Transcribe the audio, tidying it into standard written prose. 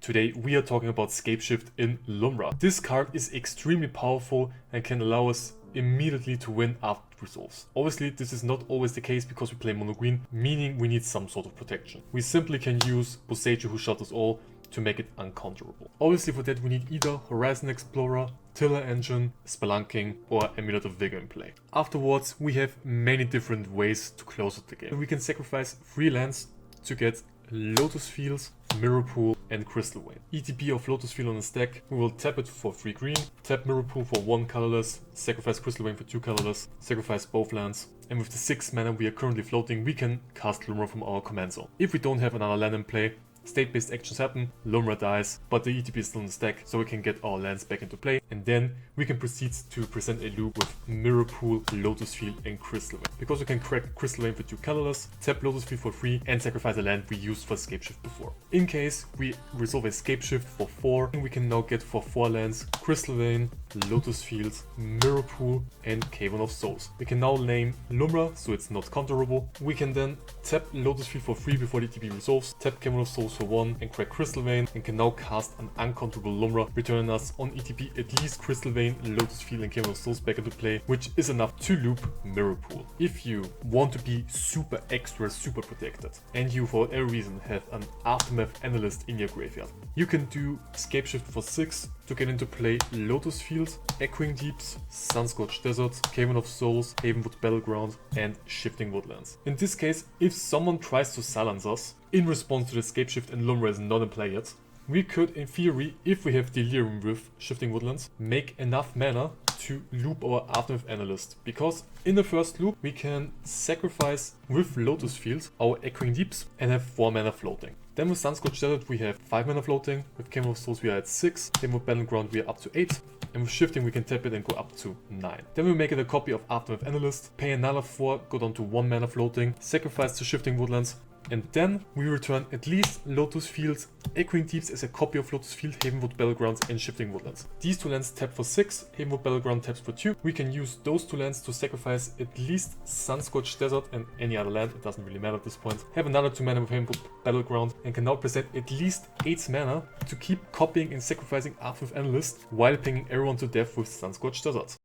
Today we are talking about Scapeshift in Lumra. This card is extremely powerful and can allow us immediately to win after it resolves. Obviously this is not always the case because we play mono green, meaning we need some sort of protection. We simply can use Cedh, who shot us all, to make it uncounterable. Obviously for that we need either Horizon Explorer, Tiller Engine, Spelunking, or Amulet of Vigor in play. Afterwards we have many different ways to close out the game. We can sacrifice 3 lands to get Lotus Fields, Mirror Pool and Crystal Vein. ETB of Lotus Field on the stack, we will tap it for 3 green, tap Mirror Pool for 1 colorless, sacrifice Crystal Vein for 2 colorless, sacrifice both lands, and with the 6 mana we are currently floating, we can cast Lumra from our command zone. If we don't have another land in play, state-based actions happen, Lumra dies, but the ETB is still in the stack, so we can get our lands back into play, and then we can proceed to present a loop with Mirror Pool, Lotus Field and Crystal Vein. Because we can crack Crystal Vein for 2 colorless, tap Lotus Field for 3 and sacrifice a land we used for Scapeshift before. In case we resolve a Scapeshift for 4, we can now get for 4 lands Crystal Vein, Lotus Field, Mirror Pool and Cave of Souls. We can now name Lumra so it's not counterable. We can then tap Lotus Field for 3 before the ETB resolves, tap Cave of Souls for 1 and crack Crystal Vein, and can now cast an uncounterable Lumra, returning us on ETB at least Crystal Vein, Lotus Field and Cave of Souls back into play, which is enough to loop Mirror Pool. If you want to be super protected and you for whatever reason have an Aftermath Analyst in your graveyard, you can do Scapeshift for 6 to get into play Lotus Field, Echoing Deeps, Sunscorched Desert, Cave of Souls, Havenwood Battleground and Shifting Woodlands. In this case, if someone tries to silence us in response to the Scapeshift and Lumra is not in play yet, we could, in theory, if we have Delirium with Shifting Woodlands, make enough mana to loop our Aftermath Analyst. Because in the first loop, we can sacrifice with Lotus Field our Echoing Deeps and have 4 mana floating. Then with Sunscorched Desert we have 5 mana floating, with Cave of Souls we are at 6, then with Battleground we are up to 8, and with Shifting we can tap it and go up to 9. Then we make it a copy of Aftermath Analyst, pay another 4, go down to 1 mana floating, sacrifice to Shifting Woodlands, and then we return at least Lotus Field, Echoing Deeps as a copy of Lotus Field, Havenwood Battlegrounds and Shifting Woodlands. These 2 lands tap for 6, Havenwood Battleground taps for 2. We can use those 2 lands to sacrifice at least Sunscorched Desert and any other land, it doesn't really matter at this point. Have another 2 mana with Havenwood Battleground and can now present at least 8 mana to keep copying and sacrificing Aftermath Analyst while pinging everyone to death with Sunscorched Desert.